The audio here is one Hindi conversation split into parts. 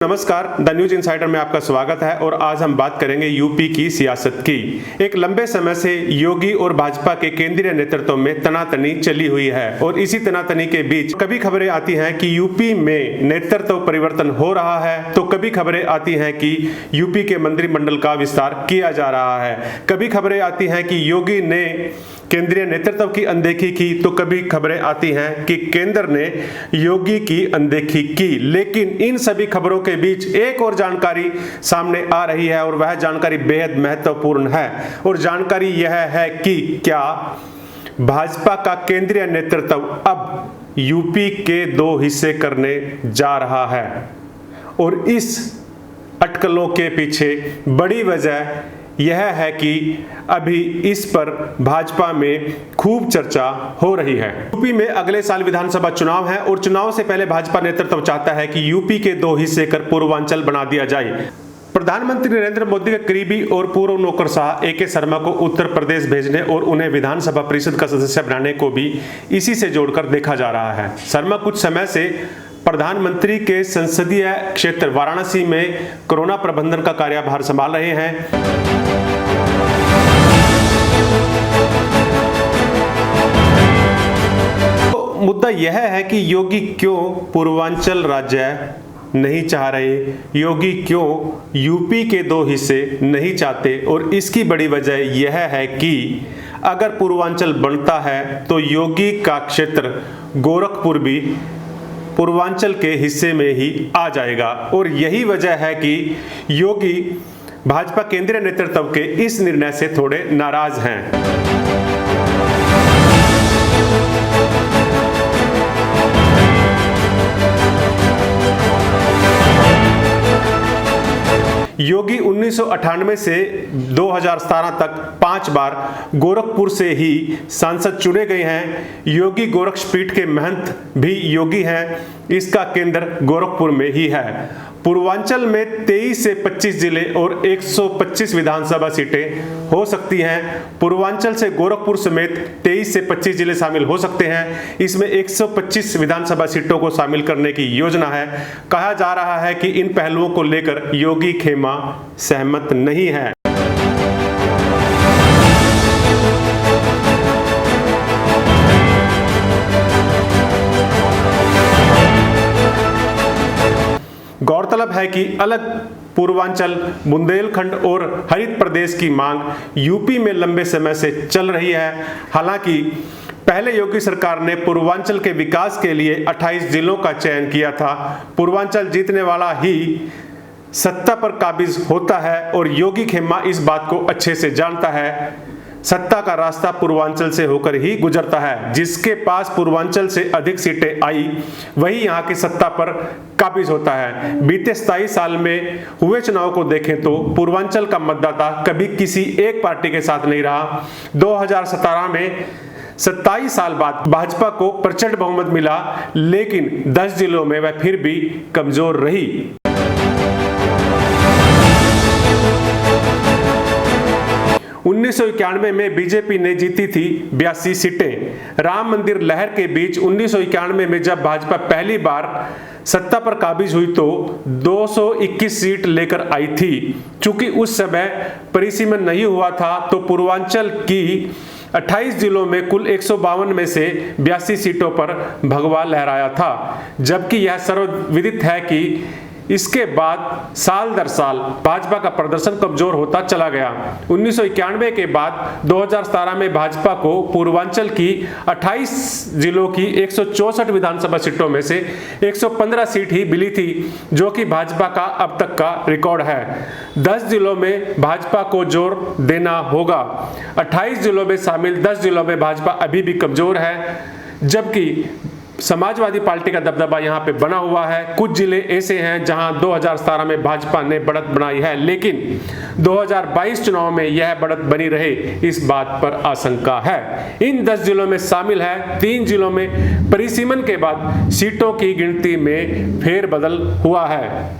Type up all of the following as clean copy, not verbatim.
नमस्कार, द न्यूज इनसाइडर में आपका स्वागत है और आज हम बात करेंगे यूपी की सियासत की। एक लंबे समय से योगी और भाजपा के केंद्रीय नेतृत्व में तनातनी चली हुई है और इसी तनातनी के बीच कभी खबरें आती हैं कि यूपी में नेतृत्व परिवर्तन हो रहा है, तो कभी खबरें आती हैं कि यूपी के मंत्रिमंडल का विस्तार किया जा रहा है। कभी खबरें आती हैं कि योगी ने केंद्रीय नेतृत्व की अनदेखी की, तो कभी खबरें आती हैं कि केंद्र ने योगी की अनदेखी की। लेकिन इन सभी खबरों के बीच एक और जानकारी सामने आ रही है और वह जानकारी बेहद महत्वपूर्ण है और जानकारी यह है कि क्या भाजपा का केंद्रीय नेतृत्व अब यूपी के दो हिस्से करने जा रहा है। और इस अटकलों के पीछे बड़ी वजह यह है कि अभी इस पर भाजपा में खूब चर्चा हो रही है। यूपी में अगले साल विधानसभा चुनाव है और चुनाव से पहले भाजपा नेतृत्व चाहता है कि यूपी के दो हिस्से कर पूर्वांचल बना दिया जाए। प्रधानमंत्री नरेंद्र मोदी के करीबी और पूर्व नौकरशाह ए के शर्मा को उत्तर प्रदेश भेजने और उन्हें विधानसभा परिषद का सदस्य बनाने को भी इसी से जोड़कर देखा जा रहा है। शर्मा कुछ समय से प्रधानमंत्री के संसदीय क्षेत्र वाराणसी में कोरोना प्रबंधन का कार्यभार संभाल रहे हैं। तो मुद्दा यह है कि योगी क्यों पूर्वांचल राज्य नहीं चाह रहे, योगी क्यों यूपी के दो हिस्से नहीं चाहते। और इसकी बड़ी वजह यह है कि अगर पूर्वांचल बनता है तो योगी का क्षेत्र गोरखपुर भी पूर्वांचल के हिस्से में ही आ जाएगा। और यही वजह है कि योगी भाजपा केंद्रीय नेतृत्व के इस निर्णय से थोड़े नाराज हैं। योगी 1998 से 2017 तक 5 बार गोरखपुर से ही सांसद चुने गए हैं। योगी गोरक्षपीठ के महंत भी योगी हैं। इसका केंद्र गोरखपुर में ही है। पूर्वांचल में 23 से 25 जिले और 125 विधानसभा सीटें हो सकती हैं। पूर्वांचल से गोरखपुर समेत 23 से 25 जिले शामिल हो सकते हैं। इसमें 125 विधानसभा सीटों को शामिल करने की योजना है। कहा जा रहा है कि इन पहलुओं को लेकर योगी खेमा सहमत नहीं है। गौरतलब है कि अलग पूर्वांचल, बुंदेलखंड और हरित प्रदेश की मांग यूपी में लंबे समय से चल रही है। हालांकि पहले योगी सरकार ने पूर्वांचल के विकास के लिए 28 जिलों का चयन किया था। पूर्वांचल जीतने वाला ही सत्ता पर काबिज होता है और योगी खेमा इस बात को अच्छे से जानता है। सत्ता का रास्ता पूर्वांचल से होकर ही गुजरता है। जिसके पास पूर्वांचल से अधिक सीटें आई वही यहाँ की सत्ता पर काबिज होता है। बीते 27 साल में हुए चुनाव को देखें तो पूर्वांचल का मतदाता कभी किसी एक पार्टी के साथ नहीं रहा। 2017 में 27 साल बाद भाजपा को प्रचंड बहुमत मिला, लेकिन 10 जिलों में वह फिर भी कमजोर रही। उन्नीस सौ 91 में बीजेपी ने जीती थी 82 सीटें। राम मंदिर लहर के बीच 1991 में जब भाजपा पहली बार सत्ता पर काबिज हुई तो 221 सीट लेकर आई थी। चूंकि उस समय परिसीमन नहीं हुआ था तो पूर्वांचल की 28 जिलों में कुल 152 में से 82 सीटों पर भगवा लहराया था। जबकि यह सर्वविदित है कि इसके बाद साल दर साल भाजपा का प्रदर्शन कमजोर होता चला गया। 1991 के बाद 2017 में भाजपा को पूर्वांचल की 28 जिलों की 164 विधानसभा सीटों में से 115 सीट ही मिली थी, जो कि भाजपा का अब तक का रिकॉर्ड है। 10 जिलों में भाजपा को जोर देना होगा। 28 जिलों में शामिल 10 जिलों में भाजपा अभी भी कमजोर है, जबकि समाजवादी पार्टी का दबदबा यहां पे बना हुआ है। कुछ जिले ऐसे हैं जहां 2017 में भाजपा ने बढ़त बनाई है, लेकिन 2022 चुनाव में यह बढ़त बनी रहे इस बात पर आशंका है। इन 10 जिलों में शामिल है 3 जिलों में परिसीमन के बाद सीटों की गिनती में फेरबदल हुआ है।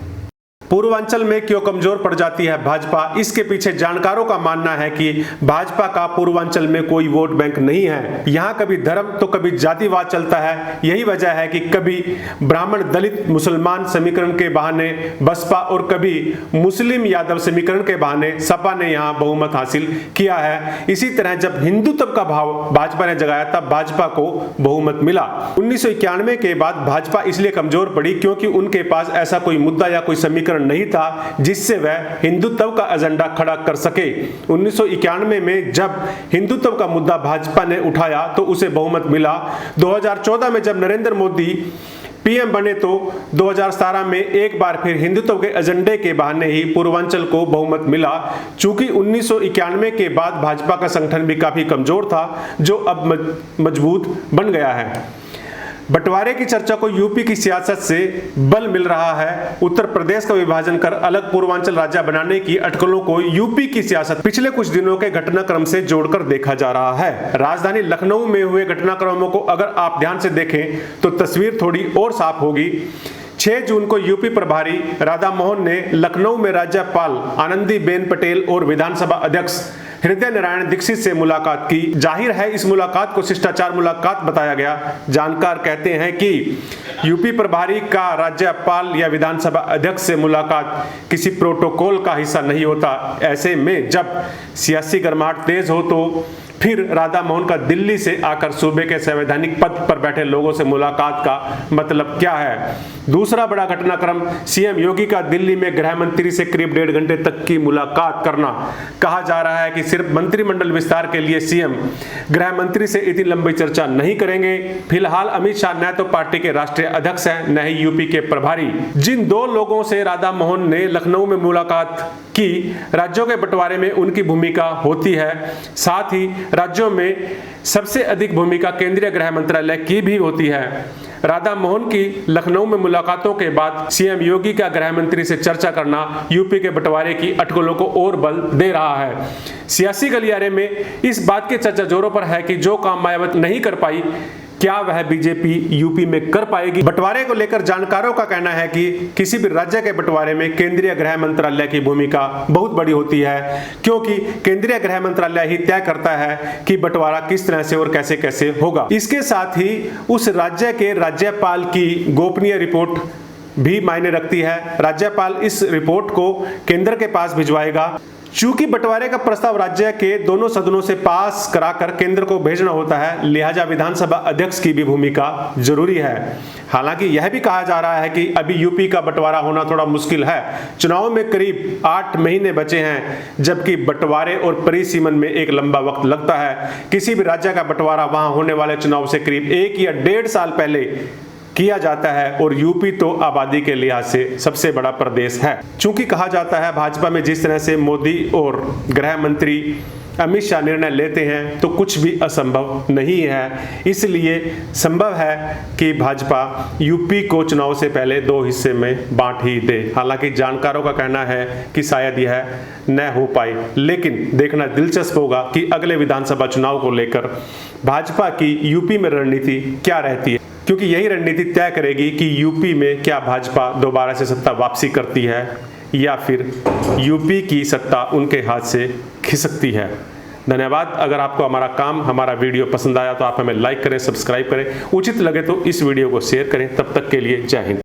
पूर्वांचल में क्यों कमजोर पड़ जाती है भाजपा? इसके पीछे जानकारों का मानना है कि भाजपा का पूर्वांचल में कोई वोट बैंक नहीं है। यहाँ कभी धर्म तो कभी जातिवाद चलता है। यही वजह है कि कभी ब्राह्मण दलित मुसलमान समीकरण के बहाने बसपा और कभी मुस्लिम यादव समीकरण के बहाने सपा ने यहाँ बहुमत हासिल किया है। इसी तरह जब हिंदुत्व का भाव भाजपा ने जगाया तब भाजपा को बहुमत मिला। 1991 के बाद भाजपा इसलिए कमजोर पड़ी क्योंकि उनके पास ऐसा कोई मुद्दा या कोई समीकरण नहीं था जिससे वह हिंदुत्व का एजेंडा खड़ा कर सके। 1991 में जब हिंदुत्व का मुद्दा भाजपा ने उठाया तो उसे बहुमत मिला। 2014 में जब नरेंद्र मोदी पीएम बने तो 2017 में एक बार फिर हिंदुत्व के एजेंडे के बहाने ही पूर्वांचल को बहुमत मिला। चूंकि 1991 के बाद भाजपा का संगठन भी काफी कमजोर था जो अब मजबूत बन गया है। बंटवारे की चर्चा को यूपी की सियासत से बल मिल रहा है। उत्तर प्रदेश का विभाजन कर अलग पूर्वांचल राज्य बनाने की अटकलों को यूपी की सियासत पिछले कुछ दिनों के घटनाक्रम से जोड़कर देखा जा रहा है। राजधानी लखनऊ में हुए घटनाक्रमों को अगर आप ध्यान से देखें तो तस्वीर थोड़ी और साफ होगी। 6 जून को यूपी प्रभारी राधा मोहन ने लखनऊ में राज्यपाल आनंदीबेन पटेल और विधानसभा अध्यक्ष हृदय नारायण दीक्षित से मुलाकात की। जाहिर है इस मुलाकात को शिष्टाचार मुलाकात बताया गया। जानकार कहते हैं कि यूपी प्रभारी का राज्यपाल या विधानसभा अध्यक्ष से मुलाकात किसी प्रोटोकॉल का हिस्सा नहीं होता। ऐसे में जब सियासी गर्माहट तेज हो तो फिर राधा मोहन का दिल्ली से आकर सूबे के संवैधानिक पद पर बैठे लोगों से मुलाकात का मतलब क्या है? दूसरा बड़ा घटनाक्रम सीएम योगी का दिल्ली में गृह मंत्री से करीब 1.5 घंटे तक की मुलाकात करना। कहा जा रहा है कि सिर्फ मंत्रिमंडल विस्तार के लिए सीएम गृह मंत्री से इतनी लंबी चर्चा नहीं करेंगे। फिलहाल अमित शाह न तो पार्टी के राष्ट्रीय अध्यक्ष हैं न ही यूपी के प्रभारी। जिन 2 लोगों से राधा मोहन ने लखनऊ में मुलाकात की, राज्यों के बंटवारे में उनकी भूमिका होती है। साथ ही राज्यों में सबसे अधिक भूमिका केंद्रीय गृह मंत्रालय की भी होती है। राधा मोहन की लखनऊ में मुलाकातों के बाद सीएम योगी का गृह मंत्री से चर्चा करना यूपी के बंटवारे की अटकलों को और बल दे रहा है। सियासी गलियारे में इस बात की चर्चा जोरों पर है कि जो काम मायावती नहीं कर पाई क्या वह बीजेपी यूपी में कर पाएगी? बंटवारे को लेकर जानकारों का कहना है कि किसी भी राज्य के बंटवारे में केंद्रीय गृह मंत्रालय की भूमिका बहुत बड़ी होती है, क्योंकि केंद्रीय गृह मंत्रालय ही तय करता है कि बंटवारा किस तरह से और कैसे कैसे होगा। इसके साथ ही उस राज्य के राज्यपाल की गोपनीय रिपोर्ट भी मायने रखती है। राज्यपाल इस रिपोर्ट को केंद्र के पास भिजवाएगा। चूंकि बंटवारे का प्रस्ताव राज्य के दोनों सदनों से पास कराकर केंद्र को भेजना होता है, लिहाजा विधानसभा अध्यक्ष की भी भूमिका जरूरी है। हालांकि यह भी कहा जा रहा है कि अभी यूपी का बंटवारा होना थोड़ा मुश्किल है। चुनाव में करीब 8 महीने बचे हैं, जबकि बंटवारे और परिसीमन में एक लंबा वक्त लगता है। किसी भी राज्य का बंटवारा वहां होने वाले चुनाव से करीब 1 या 1.5 साल पहले किया जाता है और यूपी तो आबादी के लिहाज से सबसे बड़ा प्रदेश है। चूंकि कहा जाता है भाजपा में जिस तरह से मोदी और गृह मंत्री अमित शाह निर्णय लेते हैं तो कुछ भी असंभव नहीं है। इसलिए संभव है कि भाजपा यूपी को चुनाव से पहले 2 हिस्से में बांट ही दे। हालांकि जानकारों का कहना है कि शायद यह न हो पाए, लेकिन देखना दिलचस्प होगा कि अगले विधानसभा चुनाव को लेकर भाजपा की यूपी में रणनीति क्या रहती है, क्योंकि यही रणनीति तय करेगी कि यूपी में क्या भाजपा दोबारा से सत्ता वापसी करती है या फिर यूपी की सत्ता उनके हाथ से खिसकती है। धन्यवाद। अगर आपको हमारा काम, हमारा वीडियो पसंद आया तो आप हमें लाइक करें, सब्सक्राइब करें, उचित लगे तो इस वीडियो को शेयर करें। तब तक के लिए जय हिंद।